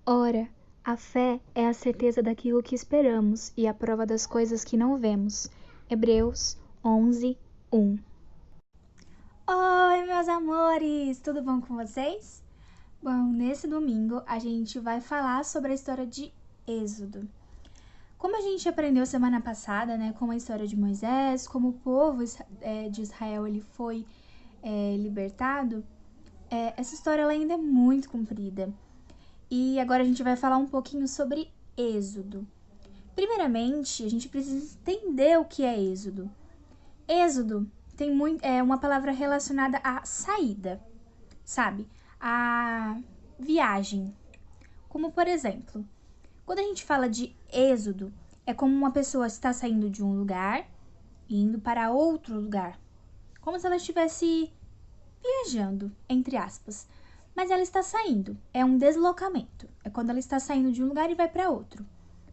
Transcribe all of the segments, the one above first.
Ora, a fé é a certeza daquilo que esperamos e a prova das coisas que não vemos. Hebreus 11, 1. Oi, meus amores! Tudo bom com vocês? Bom, nesse domingo a gente vai falar sobre a história de Êxodo. Como a gente aprendeu semana passada, né, com a história de Moisés, como o povo de Israel ele foi libertado, essa história ela ainda é muito comprida. E agora a gente vai falar um pouquinho sobre Êxodo. Primeiramente, a gente precisa entender o que é Êxodo. Êxodo é uma palavra relacionada à saída, sabe? A viagem. Como, por exemplo, quando a gente fala de êxodo, é como uma pessoa está saindo de um lugar e indo para outro lugar. Como se ela estivesse viajando, entre aspas. Mas ela está saindo, é um deslocamento. É quando ela está saindo de um lugar e vai para outro.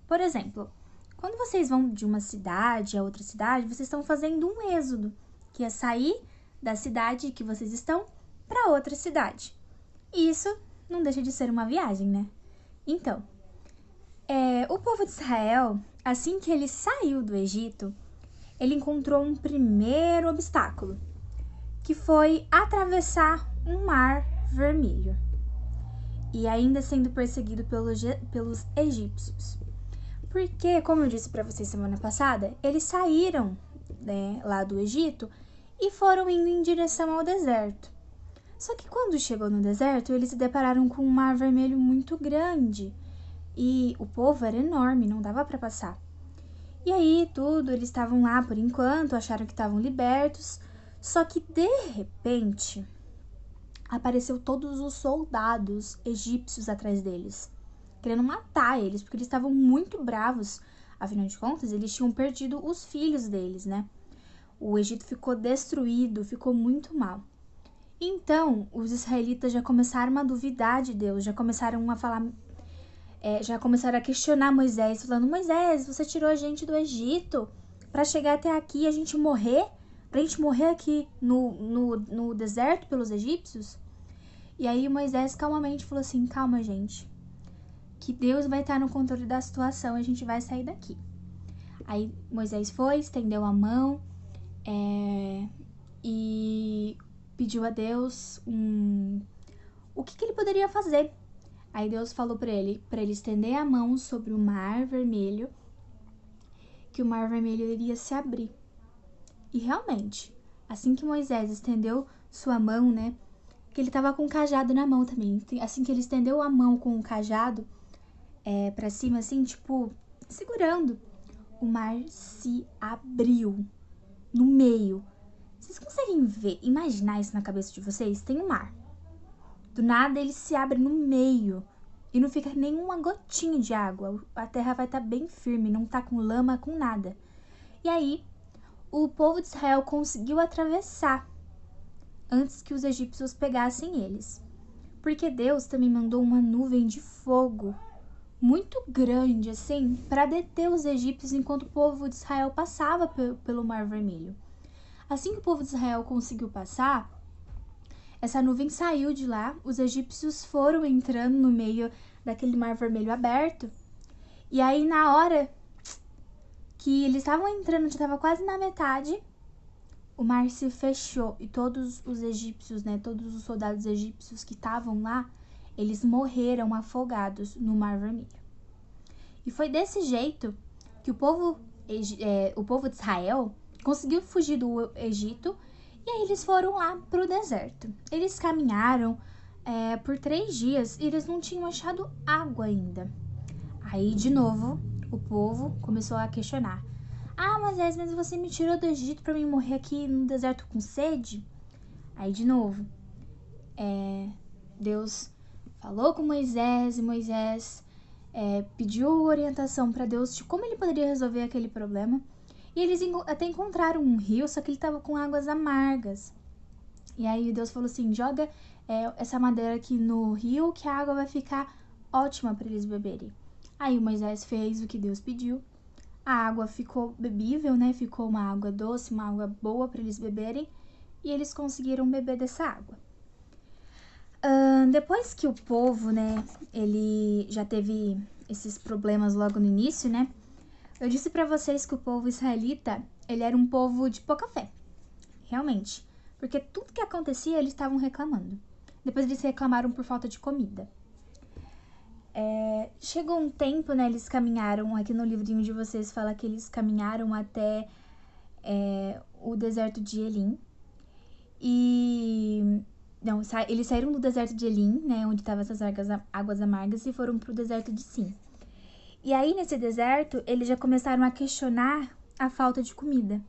Por exemplo, quando vocês vão de uma cidade a outra cidade, vocês estão fazendo um êxodo, que é sair da cidade que vocês estão para outra cidade. E isso não deixa de ser uma viagem, né? Então, o povo de Israel, assim que ele saiu do Egito, ele encontrou um primeiro obstáculo, que foi atravessar um mar vermelho, e ainda sendo perseguido pelos egípcios. Porque, como eu disse para vocês semana passada, eles saíram, né, lá do Egito e foram indo em direção ao deserto. Só que quando chegou no deserto, eles se depararam com um mar vermelho muito grande e o povo era enorme, não dava para passar. E aí, eles estavam lá por enquanto, acharam que estavam libertos, só que de repente apareceu todos os soldados egípcios atrás deles, querendo matar eles, porque eles estavam muito bravos. Afinal de contas, eles tinham perdido os filhos deles, né? O Egito ficou destruído, ficou muito mal. Então, os israelitas já começaram a duvidar de Deus, já começaram a falar, já começaram a questionar Moisés, falando: Moisés, você tirou a gente do Egito para chegar até aqui e a gente morrer? Pra gente morrer aqui no deserto pelos egípcios? E aí Moisés calmamente falou assim: calma, gente, que Deus vai estar no controle da situação, a gente vai sair daqui. Aí Moisés foi, estendeu a mão e pediu a Deus o que ele poderia fazer. Aí Deus falou para ele estender a mão sobre o mar vermelho, que o mar vermelho iria se abrir. E realmente, assim que Moisés estendeu sua mão, né, que ele estava com um cajado na mão também, assim que ele estendeu a mão com o cajado para cima, assim, tipo, segurando, o mar se abriu no meio. Vocês conseguem ver, imaginar isso na cabeça de vocês? Tem um mar. Do nada ele se abre no meio e não fica nenhuma gotinha de água. A terra vai estar bem firme, não tá com lama, com nada. E aí, o povo de Israel conseguiu atravessar antes que os egípcios pegassem eles. Porque Deus também mandou uma nuvem de fogo muito grande, assim, para deter os egípcios enquanto o povo de Israel passava pelo Mar Vermelho. Assim que o povo de Israel conseguiu passar, essa nuvem saiu de lá, os egípcios foram entrando no meio daquele Mar Vermelho aberto, e aí na hora que eles estavam entrando, já estava quase na metade, o mar se fechou e todos os egípcios, né, todos os soldados egípcios que estavam lá, eles morreram afogados no Mar Vermelho. E foi desse jeito que o povo de Israel conseguiu fugir do Egito e aí eles foram lá pro deserto. Eles caminharam por 3 dias e eles não tinham achado água ainda. Aí, de novo, o povo começou a questionar: ah, Moisés, mas você me tirou do Egito pra mim morrer aqui no deserto com sede? Aí, de novo, Deus falou com Moisés e Moisés pediu orientação para Deus de como ele poderia resolver aquele problema. E eles até encontraram um rio, só que ele estava com águas amargas. E aí Deus falou assim: joga essa madeira aqui no rio que a água vai ficar ótima para eles beberem. Aí Moisés fez o que Deus pediu. a água ficou bebível, né? Ficou uma água doce, uma água boa para eles beberem, e eles conseguiram beber dessa água. Depois que o povo, né, ele já teve esses problemas logo no início, né? Eu disse para vocês que o povo israelita, ele era um povo de pouca fé, realmente, porque tudo que acontecia eles estavam reclamando. Depois eles reclamaram por falta de comida. Chegou um tempo, né, eles caminharam, aqui no livrinho de vocês fala que eles caminharam até o deserto de Elim. Não, eles saíram do deserto de Elim, né, onde estavam essas águas amargas, e foram pro deserto de Sim. E aí, nesse deserto, eles já começaram a questionar a falta de comida.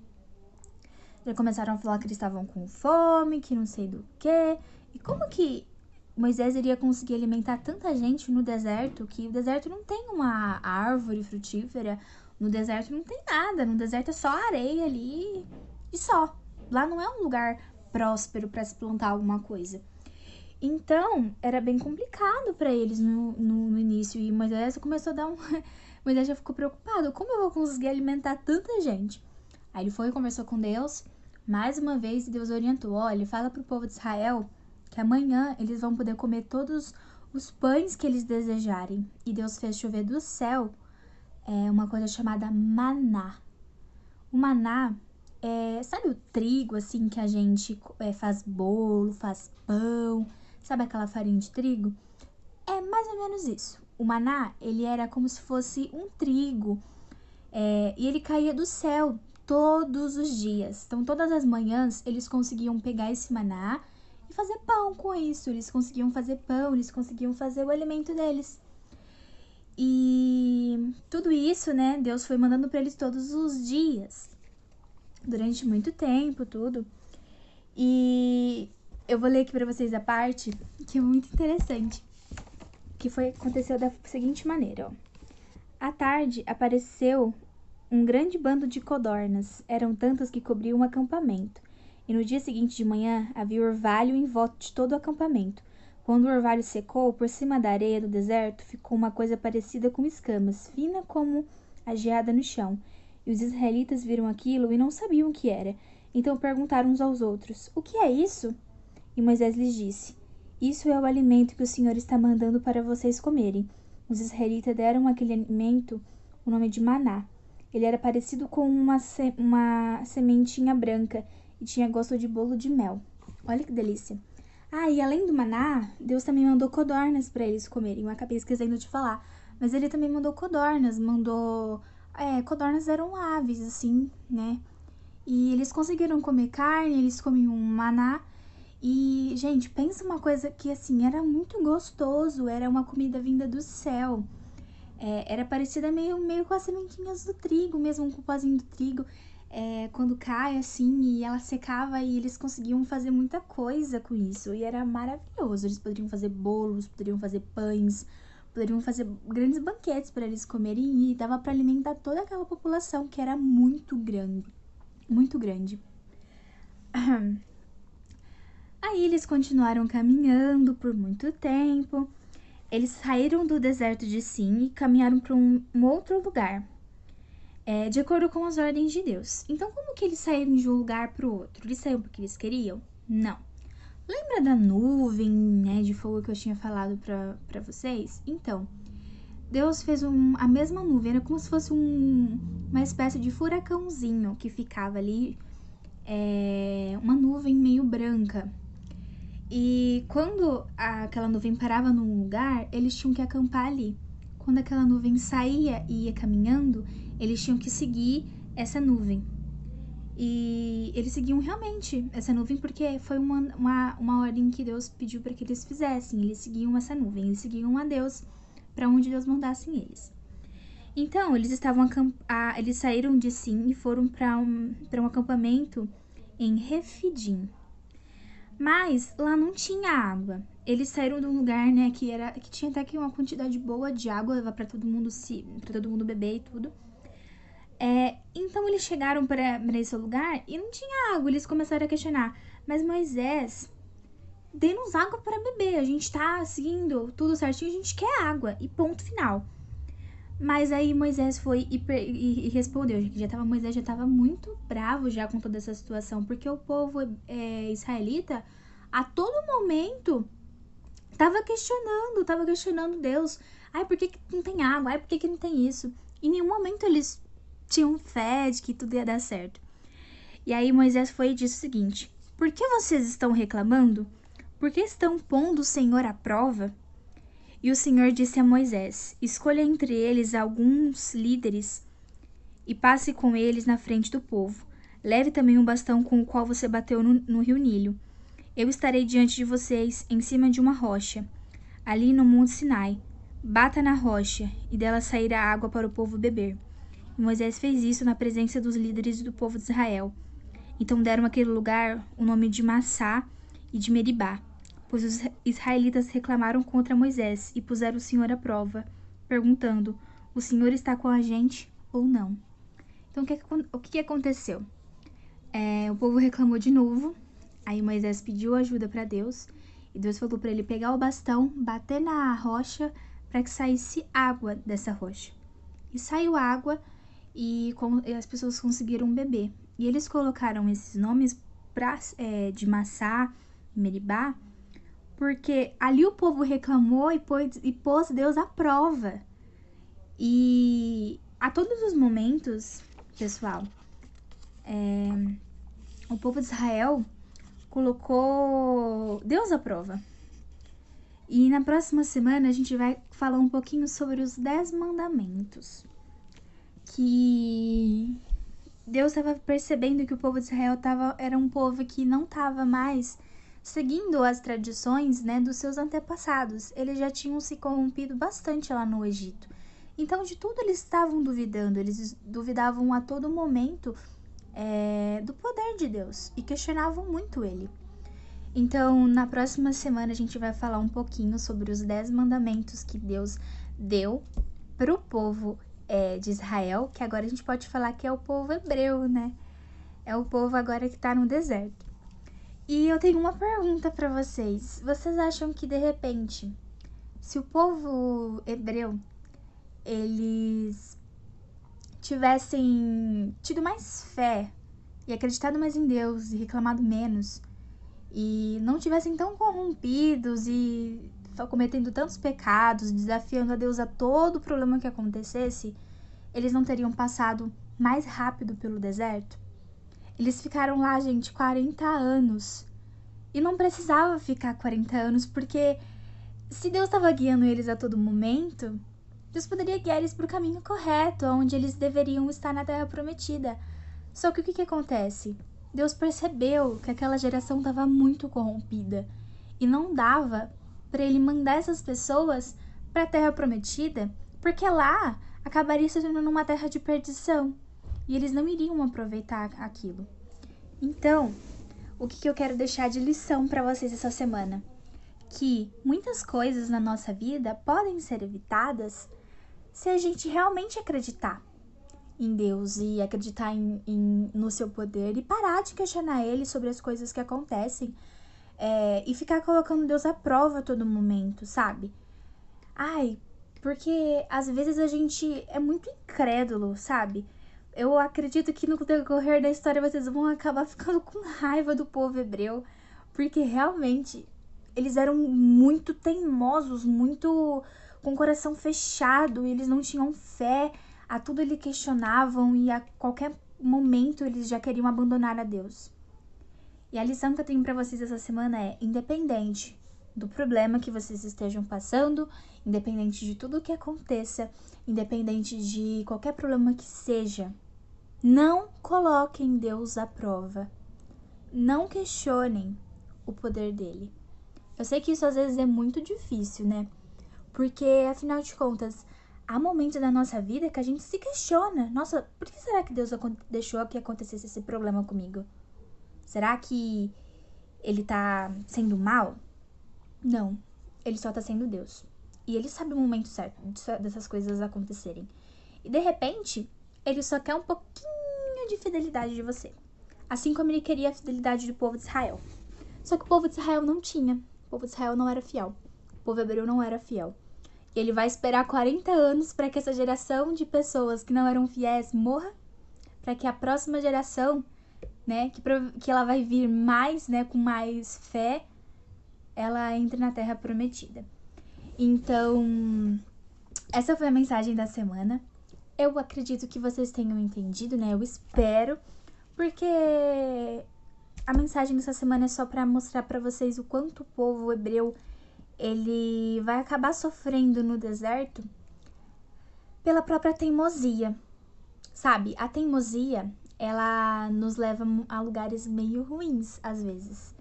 Já começaram a falar que eles estavam com fome, que não sei do quê. E como que Moisés iria conseguir alimentar tanta gente no deserto, que o deserto não tem uma árvore frutífera, no deserto não tem nada, no deserto é só areia ali e só. Lá não é um lugar próspero para se plantar alguma coisa. Então, era bem complicado para eles no início, e Moisés começou a dar um... Moisés já ficou preocupado, como eu vou conseguir alimentar tanta gente? Aí ele foi e conversou com Deus, mais uma vez, e Deus orientou, olha, fala pro povo de Israel que amanhã eles vão poder comer todos os pães que eles desejarem. E Deus fez chover do céu uma coisa chamada maná. O maná sabe o trigo, assim, que a gente faz bolo, faz pão, sabe aquela farinha de trigo? É mais ou menos isso. O maná, ele era como se fosse um trigo, e ele caía do céu todos os dias. Então, todas as manhãs, eles conseguiam pegar esse maná e fazer pão com isso. Eles conseguiam fazer pão, eles conseguiam fazer o alimento deles. E tudo isso, né, Deus foi mandando para eles todos os dias, durante muito tempo, tudo. E eu vou ler aqui para vocês a parte que é muito interessante, que aconteceu da seguinte maneira, ó. À tarde apareceu um grande bando de codornas, eram tantas que cobriam o acampamento. E no dia seguinte de manhã havia orvalho em volta de todo o acampamento. Quando o orvalho secou, por cima da areia do deserto ficou uma coisa parecida com escamas, fina como a geada no chão. E os israelitas viram aquilo e não sabiam o que era. Então perguntaram uns aos outros, o que é isso? E Moisés lhes disse, isso é o alimento que o Senhor está mandando para vocês comerem. Os israelitas deram àquele alimento o nome de maná. Ele era parecido com uma sementinha branca e tinha gosto de bolo de mel. Olha que delícia. E além do maná, Deus também mandou codornas para eles comerem. Eu acabei esquecendo de falar. Mas ele também mandou codornas. Codornas eram aves, assim, né? E eles conseguiram comer carne, eles comiam maná. E, gente, pensa uma coisa que, assim, era muito gostoso. Era uma comida vinda do céu. Era parecida meio com as sementinhas do trigo, mesmo com o pozinho do trigo. Quando cai, assim, e ela secava, e eles conseguiam fazer muita coisa com isso. E era maravilhoso. Eles poderiam fazer bolos, poderiam fazer pães, poderiam fazer grandes banquetes para eles comerem. E dava para alimentar toda aquela população, que era muito grande. Muito grande. Aí eles continuaram caminhando por muito tempo. Eles saíram do deserto de Sim e caminharam para um outro lugar, de acordo com as ordens de Deus. Então, como que eles saíram de um lugar para o outro? Eles saíram porque eles queriam? Não. Lembra da nuvem, né, de fogo que eu tinha falado para vocês? Então, Deus fez a mesma nuvem, era como se fosse uma espécie de furacãozinho que ficava ali, uma nuvem meio branca. E quando aquela nuvem parava num lugar, eles tinham que acampar ali. Quando aquela nuvem saía e ia caminhando, eles tinham que seguir essa nuvem. E eles seguiam realmente essa nuvem porque foi uma ordem que Deus pediu para que eles fizessem. Eles seguiam essa nuvem, eles seguiam a Deus para onde Deus mandasse eles. Então, eles saíram de Sim e foram para um acampamento em Refidim. Mas lá não tinha água. Eles saíram de um lugar, né, que tinha até que uma quantidade boa de água para todo mundo beber e tudo. Então eles chegaram para esse lugar e não tinha água. Eles começaram a questionar: mas Moisés, dê-nos água para beber. A gente tá seguindo tudo certinho, a gente quer água. E ponto final. Mas aí Moisés foi e respondeu. Moisés já estava muito bravo já com toda essa situação, porque o povo israelita a todo momento tava questionando Deus. Ai, por que não tem água? Ai, por que não tem isso? Em nenhum momento eles tinham fé de que tudo ia dar certo. E aí Moisés foi e disse o seguinte: por que vocês estão reclamando? Por que estão pondo o Senhor à prova? E o Senhor disse a Moisés: escolha entre eles alguns líderes e passe com eles na frente do povo. Leve também um bastão com o qual você bateu no rio Nilo. Eu estarei diante de vocês, em cima de uma rocha, ali no Monte Sinai. Bata na rocha, e dela sairá água para o povo beber. E Moisés fez isso na presença dos líderes do povo de Israel. Então deram àquele lugar o nome de Massá e de Meribá, pois os israelitas reclamaram contra Moisés e puseram o Senhor à prova, perguntando: o Senhor está com a gente ou não? Então o que aconteceu? O povo reclamou de novo. Aí Moisés pediu ajuda para Deus e Deus falou para ele pegar o bastão, bater na rocha para que saísse água dessa rocha. E saiu água e as pessoas conseguiram beber. E eles colocaram esses nomes de Massá e Meribá porque ali o povo reclamou e pôs Deus à prova. E a todos os momentos, pessoal, o povo de Israel colocou Deus à prova. E na próxima semana a gente vai falar um pouquinho sobre os 10 mandamentos. Que Deus estava percebendo que o povo de Israel era um povo que não estava mais seguindo as tradições, né, dos seus antepassados. Eles já tinham se corrompido bastante lá no Egito. Então, de tudo eles estavam duvidando. Eles duvidavam a todo momento do poder de Deus e questionavam muito ele. Então, na próxima semana a gente vai falar um pouquinho sobre os 10 mandamentos que Deus deu para o povo de Israel, que agora a gente pode falar que é o povo hebreu, né? É o povo agora que está no deserto. E eu tenho uma pergunta para vocês. Vocês acham que, de repente, se o povo hebreu, eles tivessem tido mais fé e acreditado mais em Deus e reclamado menos, e não tivessem tão corrompidos e cometendo tantos pecados, desafiando a Deus a todo problema que acontecesse, eles não teriam passado mais rápido pelo deserto? Eles ficaram lá, gente, 40 anos. E não precisava ficar 40 anos, porque se Deus estava guiando eles a todo momento, Deus poderia guiar eles para o caminho correto, onde eles deveriam estar na Terra Prometida. Só que o que acontece? Deus percebeu que aquela geração estava muito corrompida e não dava para ele mandar essas pessoas para a Terra Prometida, porque lá acabaria se tornando uma terra de perdição e eles não iriam aproveitar aquilo. Então, o que eu quero deixar de lição para vocês essa semana? Que muitas coisas na nossa vida podem ser evitadas se a gente realmente acreditar em Deus e acreditar no seu poder e parar de questionar ele sobre as coisas que acontecem e ficar colocando Deus à prova a todo momento, sabe? Porque às vezes a gente é muito incrédulo, sabe? Eu acredito que no decorrer da história vocês vão acabar ficando com raiva do povo hebreu, porque realmente eles eram muito teimosos, muito com o coração fechado, e eles não tinham fé, a tudo eles questionavam e a qualquer momento eles já queriam abandonar a Deus. E a lição que eu tenho para vocês essa semana é: independente do problema que vocês estejam passando, independente de tudo o que aconteça, independente de qualquer problema que seja, não coloquem Deus à prova. Não questionem o poder dele. Eu sei que isso às vezes é muito difícil, né? Porque, afinal de contas, há momentos da nossa vida que a gente se questiona. Nossa, por que será que Deus deixou que acontecesse esse problema comigo? Será que ele tá sendo mal? Não, ele só tá sendo Deus. E ele sabe o momento certo dessas coisas acontecerem. E de repente, ele só quer um pouquinho de fidelidade de você. Assim como ele queria a fidelidade do povo de Israel. Só que o povo de Israel não tinha. O povo de Israel não era fiel. O povo hebreu não era fiel. Ele vai esperar 40 anos para que essa geração de pessoas que não eram fiéis morra, para que a próxima geração, né, que ela vai vir mais, né, com mais fé, ela entre na Terra Prometida. Então, essa foi a mensagem da semana. Eu acredito que vocês tenham entendido, né? Eu espero, porque a mensagem dessa semana é só para mostrar para vocês o quanto o povo hebreu ele vai acabar sofrendo no deserto pela própria teimosia. Sabe, a teimosia, ela nos leva a lugares meio ruins às vezes.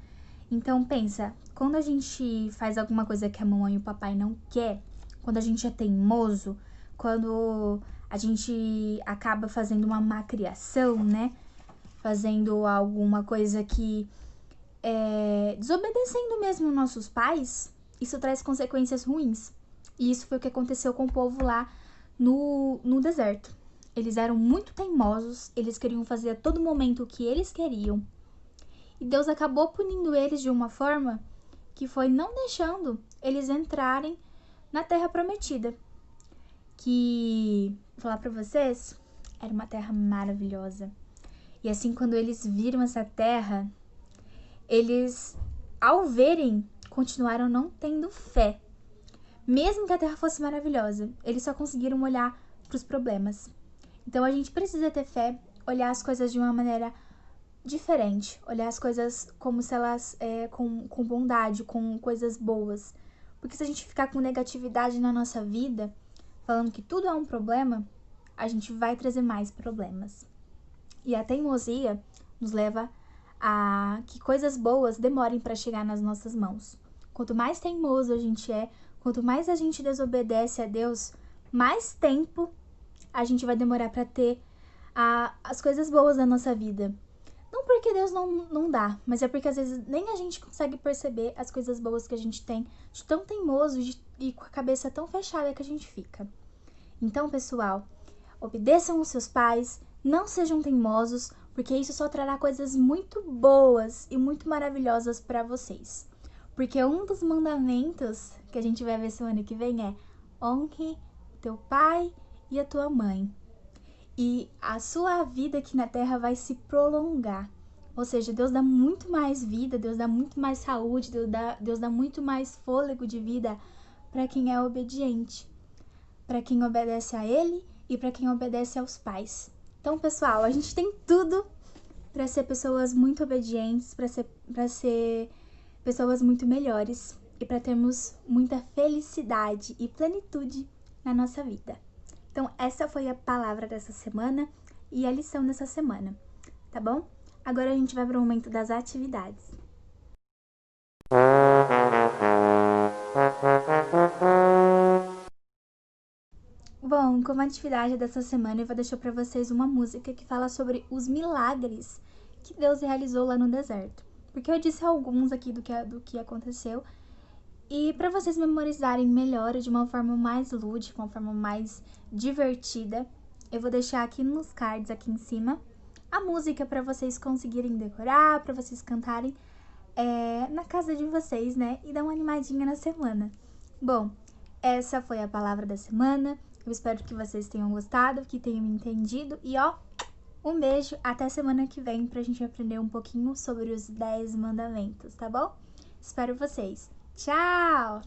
Então pensa, quando a gente faz alguma coisa que a mamãe e o papai não quer, quando a gente é teimoso, quando a gente acaba fazendo uma má criação, né? Fazendo alguma coisa que desobedecendo mesmo nossos pais, isso traz consequências ruins. E isso foi o que aconteceu com o povo lá no deserto. Eles eram muito teimosos, eles queriam fazer a todo momento o que eles queriam. E Deus acabou punindo eles de uma forma que foi não deixando eles entrarem na Terra Prometida. Que, vou falar pra vocês, era uma terra maravilhosa. E assim, quando eles viram essa terra, eles, ao verem, continuaram não tendo fé. Mesmo que a terra fosse maravilhosa, eles só conseguiram olhar para os problemas. Então a gente precisa ter fé, olhar as coisas de uma maneira diferente, olhar as coisas como se elas, com bondade, com coisas boas. Porque se a gente ficar com negatividade na nossa vida, falando que tudo é um problema, a gente vai trazer mais problemas. E a teimosia nos leva a que coisas boas demorem para chegar nas nossas mãos. Quanto mais teimoso a gente é, quanto mais a gente desobedece a Deus, mais tempo a gente vai demorar para ter as coisas boas da nossa vida. Não porque Deus não dá, mas é porque às vezes nem a gente consegue perceber as coisas boas que a gente tem, de tão teimoso e com a cabeça tão fechada que a gente fica. Então, pessoal, obedeçam os seus pais, não sejam teimosos, porque isso só trará coisas muito boas e muito maravilhosas para vocês. Porque um dos mandamentos que a gente vai ver semana que vem é: honre teu pai e a tua mãe. E a sua vida aqui na terra vai se prolongar. Ou seja, Deus dá muito mais vida, Deus dá muito mais saúde, Deus dá muito mais fôlego de vida para quem é obediente, para quem obedece a Ele e para quem obedece aos pais. Então, pessoal, a gente tem tudo para ser pessoas muito obedientes, para ser pessoas muito melhores e para termos muita felicidade e plenitude na nossa vida. Então, essa foi a palavra dessa semana e a lição dessa semana, tá bom? Agora a gente vai para o momento das atividades. Bom, como atividade dessa semana, eu vou deixar para vocês uma música que fala sobre os milagres que Deus realizou lá no deserto. Porque eu disse alguns aqui do que aconteceu. E para vocês memorizarem melhor, de uma forma mais lúdica, uma forma mais divertida, eu vou deixar aqui nos cards, aqui em cima, a música para vocês conseguirem decorar, para vocês cantarem na casa de vocês, né? E dar uma animadinha na semana. Bom, essa foi a palavra da semana. Eu espero que vocês tenham gostado, que tenham entendido. E um beijo, até semana que vem pra gente aprender um pouquinho sobre os 10 mandamentos, tá bom? Espero vocês. Tchau!